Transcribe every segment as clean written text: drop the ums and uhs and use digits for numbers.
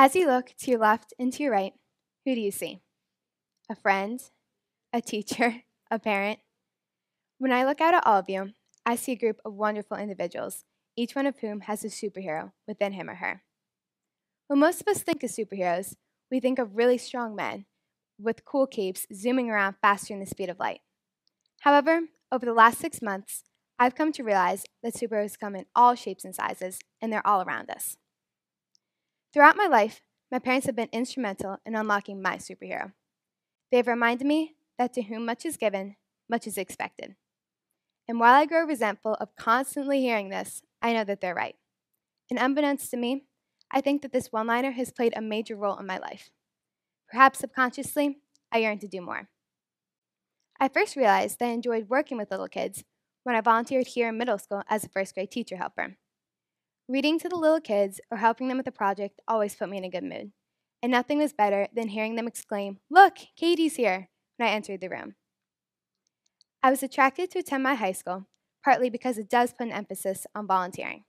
As you look to your left and to your right, who do you see? A friend, a teacher, a parent? When I look out at all of you, I see a group of wonderful individuals, each one of whom has a superhero within him or her. When most of us think of superheroes, we think of really strong men with cool capes zooming around faster than the speed of light. However, over the last 6 months, I've come to realize that superheroes come in all shapes and sizes, and they're all around us. Throughout my life, my parents have been instrumental in unlocking my superhero. They have reminded me that to whom much is given, much is expected. And while I grow resentful of constantly hearing this, I know that they're right. And unbeknownst to me, I think that this one-liner has played a major role in my life. Perhaps subconsciously, I yearn to do more. I first realized that I enjoyed working with little kids when I volunteered here in middle school as a first grade teacher helper. Reading to the little kids or helping them with a project always put me in a good mood, and nothing was better than hearing them exclaim, "Look, Katie's here," when I entered the room. I was attracted to attend my high school, partly because it does put an emphasis on volunteering.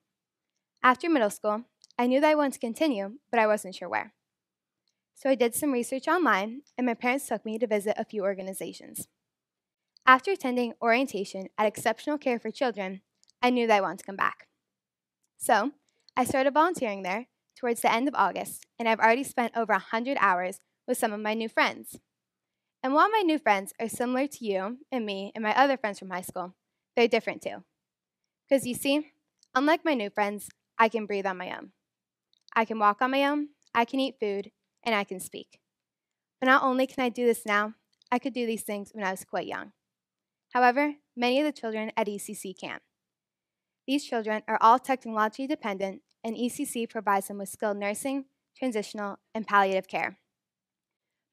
After middle school, I knew that I wanted to continue, but I wasn't sure where. So I did some research online, and my parents took me to visit a few organizations. After attending orientation at Exceptional Care for Children, I knew that I wanted to come back. So I started volunteering there towards the end of August, and I've already spent over 100 hours with some of my new friends. And while my new friends are similar to you and me and my other friends from high school, they're different too. Because you see, unlike my new friends, I can breathe on my own. I can walk on my own, I can eat food, and I can speak. But not only can I do this now, I could do these things when I was quite young. However, many of the children at ECC can't. These children are all technologically dependent, and ECC provides them with skilled nursing, transitional, and palliative care.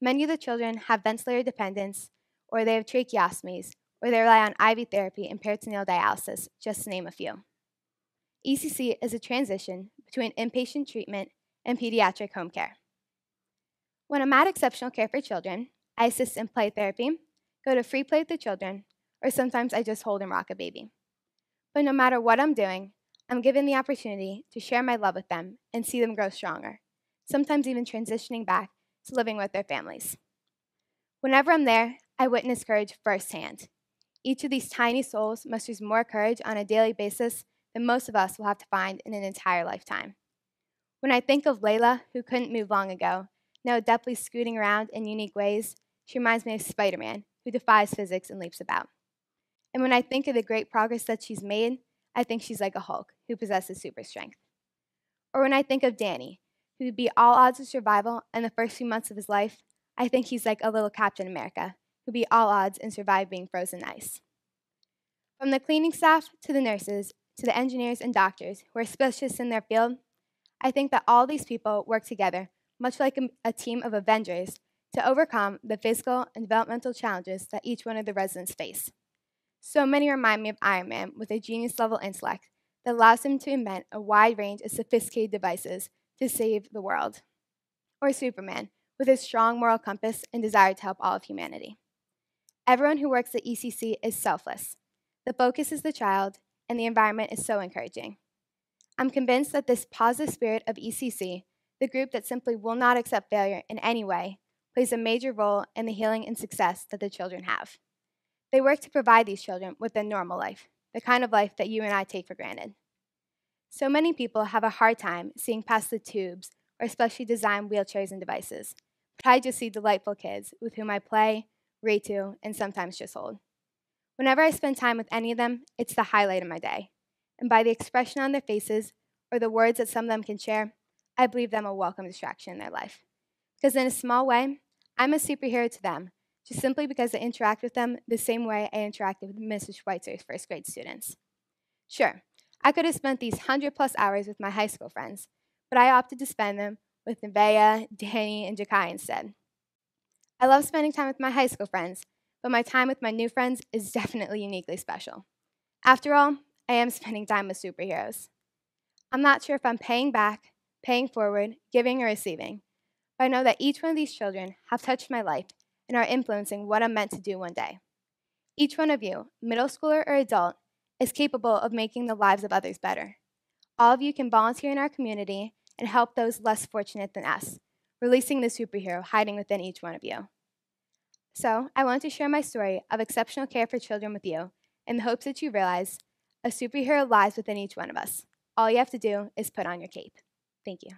Many of the children have ventilator dependence, or they have tracheostomies, or they rely on IV therapy and peritoneal dialysis, just to name a few. ECC is a transition between inpatient treatment and pediatric home care. When I'm at Exceptional Care for Children, I assist in play therapy, go to free play with the children, or sometimes I just hold and rock a baby. But no matter what I'm doing, I'm given the opportunity to share my love with them and see them grow stronger, sometimes even transitioning back to living with their families. Whenever I'm there, I witness courage firsthand. Each of these tiny souls musters more courage on a daily basis than most of us will have to find in an entire lifetime. When I think of Layla, who couldn't move long ago, now adeptly scooting around in unique ways, she reminds me of Spider-Man, who defies physics and leaps about. And when I think of the great progress that she's made, I think she's like a Hulk, who possesses super strength. Or when I think of Danny, who would beat all odds of survival in the first few months of his life, I think he's like a little Captain America, who beat all odds and survived being frozen ice. From the cleaning staff to the nurses to the engineers and doctors who are specialists in their field, I think that all these people work together, much like a team of Avengers, to overcome the physical and developmental challenges that each one of the residents face. So many remind me of Iron Man with a genius-level intellect that allows him to invent a wide range of sophisticated devices to save the world. Or Superman with his strong moral compass and desire to help all of humanity. Everyone who works at ECC is selfless. The focus is the child, and the environment is so encouraging. I'm convinced that this positive spirit of ECC, the group that simply will not accept failure in any way, plays a major role in the healing and success that the children have. They work to provide these children with a normal life, the kind of life that you and I take for granted. So many people have a hard time seeing past the tubes or specially designed wheelchairs and devices, but I just see delightful kids with whom I play, read to, and sometimes just hold. Whenever I spend time with any of them, it's the highlight of my day. And by the expression on their faces or the words that some of them can share, I believe them a welcome distraction in their life. Because in a small way, I'm a superhero to them, just simply because I interact with them the same way I interacted with Mrs. Schweitzer's first grade students. Sure, I could have spent these 100+ hours with my high school friends, but I opted to spend them with Nevaeh, Danny, and Jakai instead. I love spending time with my high school friends, but my time with my new friends is definitely uniquely special. After all, I am spending time with superheroes. I'm not sure if I'm paying back, paying forward, giving, or receiving, but I know that each one of these children have touched my life and are influencing what I'm meant to do one day. Each one of you, middle schooler or adult, is capable of making the lives of others better. All of you can volunteer in our community and help those less fortunate than us, releasing the superhero hiding within each one of you. So, I want to share my story of exceptional care for children with you in the hopes that you realize a superhero lies within each one of us. All you have to do is put on your cape. Thank you.